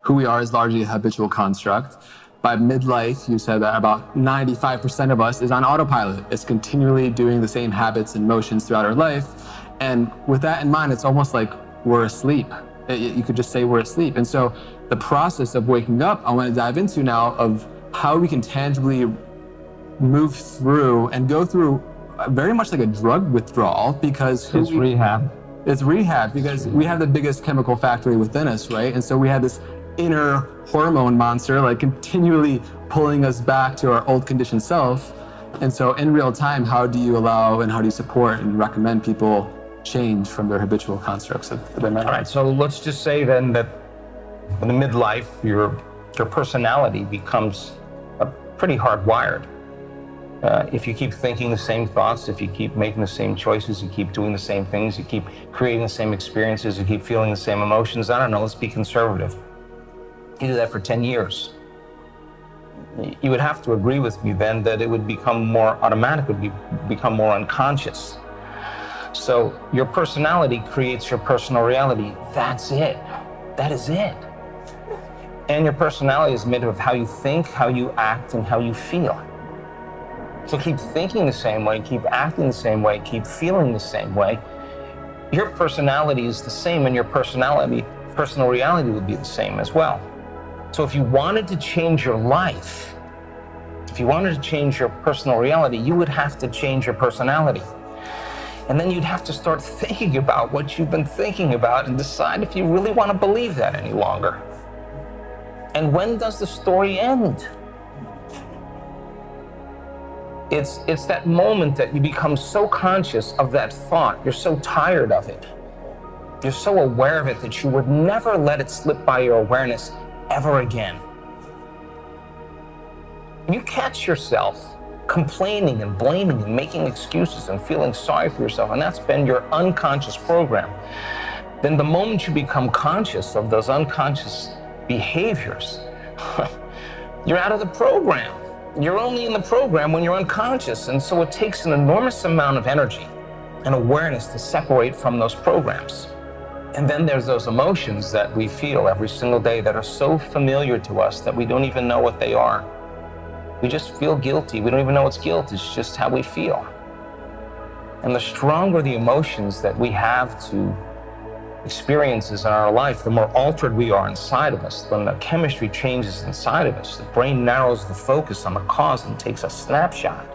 who we are is largely a habitual construct. By midlife, you said that about 95% of us is on autopilot. It's continually doing the same habits and motions throughout our life. And with that in mind, it's almost like we're asleep. You could just say we're asleep. And so the process of waking up, I want to dive into now of how we can tangibly move through and go through very much like a drug withdrawal, because it's rehab. It's rehab because we have the biggest chemical factory within us, right? And so we have this inner hormone monster like continually pulling us back to our old conditioned self. And so in real time, how do you allow and how do you support and recommend people change from their habitual constructs of their memory? All right, so let's just say then that in the midlife, your personality becomes pretty hardwired. If you keep thinking the same thoughts, if you keep making the same choices, you keep doing the same things, you keep creating the same experiences, you keep feeling the same emotions, I don't know, let's be conservative. You do that for 10 years. You would have to agree with me then that it would become more automatic, it would become more unconscious. So your personality creates your personal reality. That's it. That is it. And your personality is made of how you think, how you act, and how you feel. So keep thinking the same way, keep acting the same way, keep feeling the same way. Your personality is the same, and your personal reality would be the same as well. So if you wanted to change your life, if you wanted to change your personal reality, you would have to change your personality. And then you'd have to start thinking about what you've been thinking about and decide if you really want to believe that any longer. And when does the story end? It's that moment that you become so conscious of that thought, you're so tired of it, you're so aware of it that you would never let it slip by your awareness ever again. You catch yourself complaining and blaming and making excuses and feeling sorry for yourself, and that's been your unconscious program. Then the moment you become conscious of those unconscious behaviors, you're out of the program. You're only in the program when you're unconscious, and so it takes an enormous amount of energy and awareness to separate from those programs. And then there's those emotions that we feel every single day that are so familiar to us that we don't even know what they are. We just feel guilty. We don't even know it's guilt. It's just how we feel. And the stronger the emotions that we have to experiences in our life, the more altered we are inside of us. When the chemistry changes inside of us, the brain narrows the focus on the cause and takes a snapshot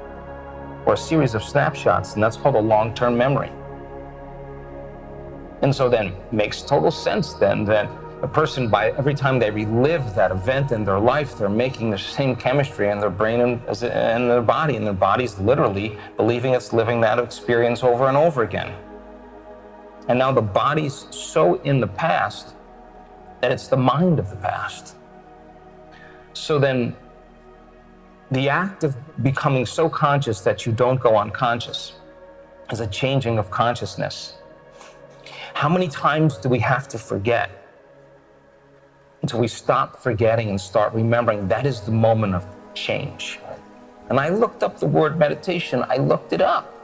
or a series of snapshots, and that's called a long-term memory. And so then it makes total sense then that a person, by every time they relive that event in their life, they're making the same chemistry in their brain and their body, and their body's literally believing it's living that experience over and over again. And now the body's so in the past that it's the mind of the past. So then the act of becoming so conscious that you don't go unconscious is a changing of consciousness. How many times do we have to forget until we stop forgetting and start remembering? That is the moment of change. And I looked up the word meditation. I looked it up.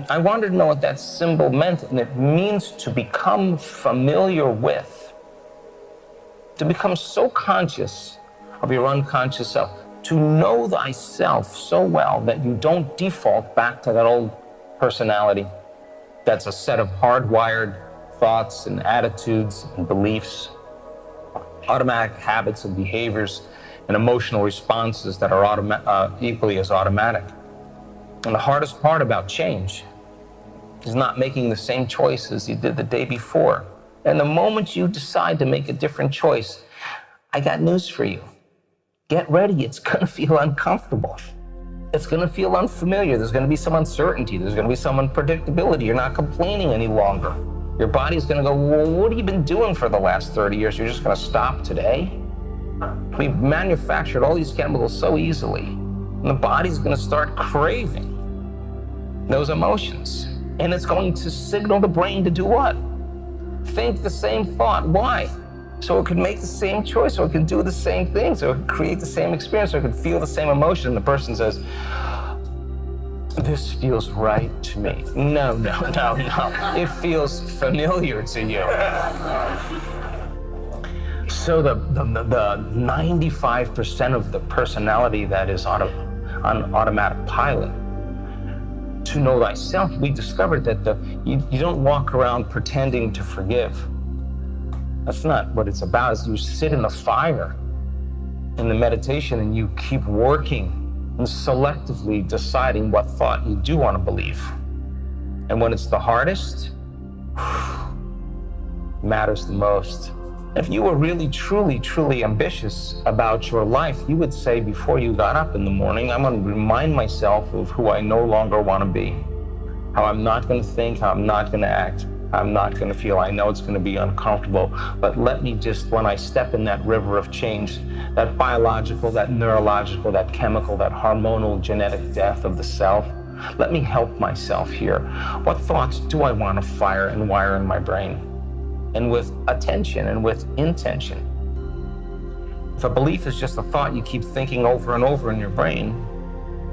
I wanted to know what that symbol meant, and it means to become familiar with, to become so conscious of your unconscious self, to know thyself so well that you don't default back to that old personality. That's a set of hardwired thoughts and attitudes and beliefs, automatic habits and behaviors and emotional responses that are equally as automatic. And the hardest part about change is not making the same choices you did the day before. And the moment you decide to make a different choice, I got news for you. Get ready, it's gonna feel uncomfortable. It's gonna feel unfamiliar. There's gonna be some uncertainty. There's gonna be some unpredictability. You're not complaining any longer. Your body's gonna go, well, what have you been doing for the last 30 years? You're just gonna stop today? We've manufactured all these chemicals so easily, and the body's gonna start craving those emotions. And it's going to signal the brain to do what? Think the same thought. Why? So it could make the same choice, or it could do the same thing, so it could create the same experience, or it could feel the same emotion. And the person says, this feels right to me. No. It feels familiar to you. So the 95% of the personality that is on automatic pilot, to know thyself, we discovered that you don't walk around pretending to forgive. That's not what it's about. Is you sit in the fire in the meditation and you keep working and selectively deciding what thought you do want to believe. And when it's the hardest, matters the most. If you were really, truly, truly ambitious about your life, you would say before you got up in the morning, I'm going to remind myself of who I no longer want to be, how I'm not going to think, how I'm not going to act, how I'm not going to feel. I know it's going to be uncomfortable, but let me just, when I step in that river of change, that biological, that neurological, that chemical, that hormonal genetic death of the self, let me help myself here. What thoughts do I want to fire and wire in my brain? And with attention and with intention. If a belief is just a thought you keep thinking over and over in your brain,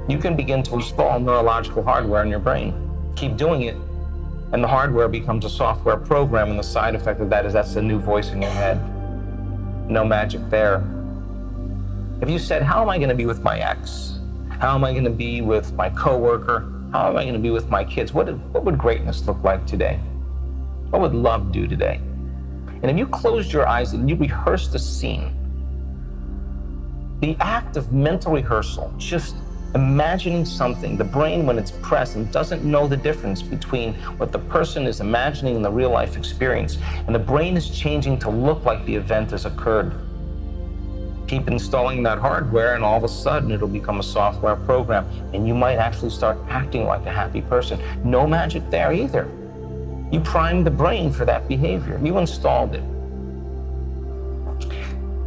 you can begin to install neurological hardware in your brain. Keep doing it, and the hardware becomes a software program, and the side effect of that is that's the new voice in your head. No magic there. If you said, how am I going to be with my ex? How am I going to be with my coworker? How am I going to be with my kids? What would greatness look like today? What would love do today? And if you closed your eyes and you rehearsed the scene, the act of mental rehearsal, just imagining something, the brain when it's present doesn't know the difference between what the person is imagining and the real life experience. And the brain is changing to look like the event has occurred. Keep installing that hardware and all of a sudden it'll become a software program. And you might actually start acting like a happy person. No magic there either. You primed the brain for that behavior. You installed it.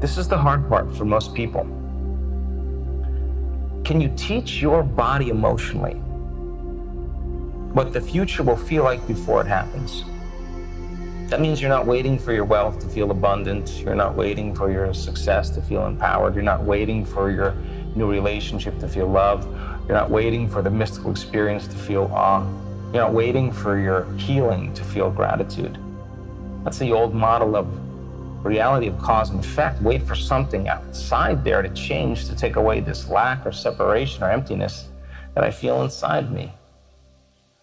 This is the hard part for most people. Can you teach your body emotionally what the future will feel like before it happens? That means you're not waiting for your wealth to feel abundant. You're not waiting for your success to feel empowered. You're not waiting for your new relationship to feel love. You're not waiting for the mystical experience to feel awe. You're not waiting for your healing to feel gratitude. That's the old model of reality of cause and effect. Wait for something outside there to change, to take away this lack or separation or emptiness that I feel inside me.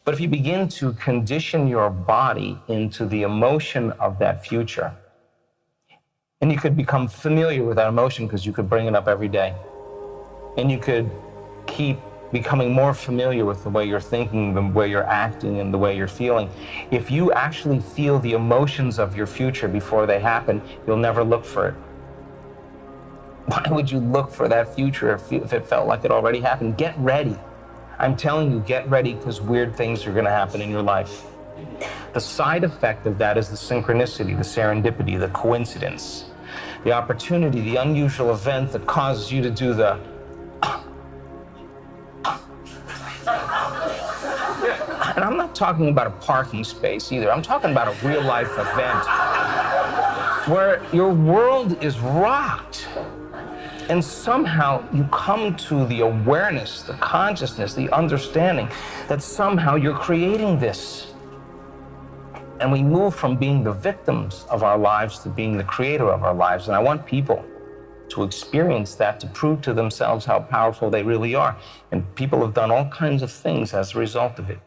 But if you begin to condition your body into the emotion of that future, and you could become familiar with that emotion because you could bring it up every day, and you could keep becoming more familiar with the way you're thinking, the way you're acting, and the way you're feeling. If you actually feel the emotions of your future before they happen, you'll never look for it. Why would you look for that future if it felt like it already happened? Get ready. I'm telling you, get ready, because weird things are going to happen in your life. The side effect of that is the synchronicity, the serendipity, the coincidence, the opportunity, the unusual event that causes you to do the and I'm not talking about a parking space either. I'm talking about a real life event where your world is rocked. And somehow you come to the awareness, the consciousness, the understanding that somehow you're creating this. And we move from being the victims of our lives to being the creator of our lives. And I want people to experience that, to prove to themselves how powerful they really are. And people have done all kinds of things as a result of it.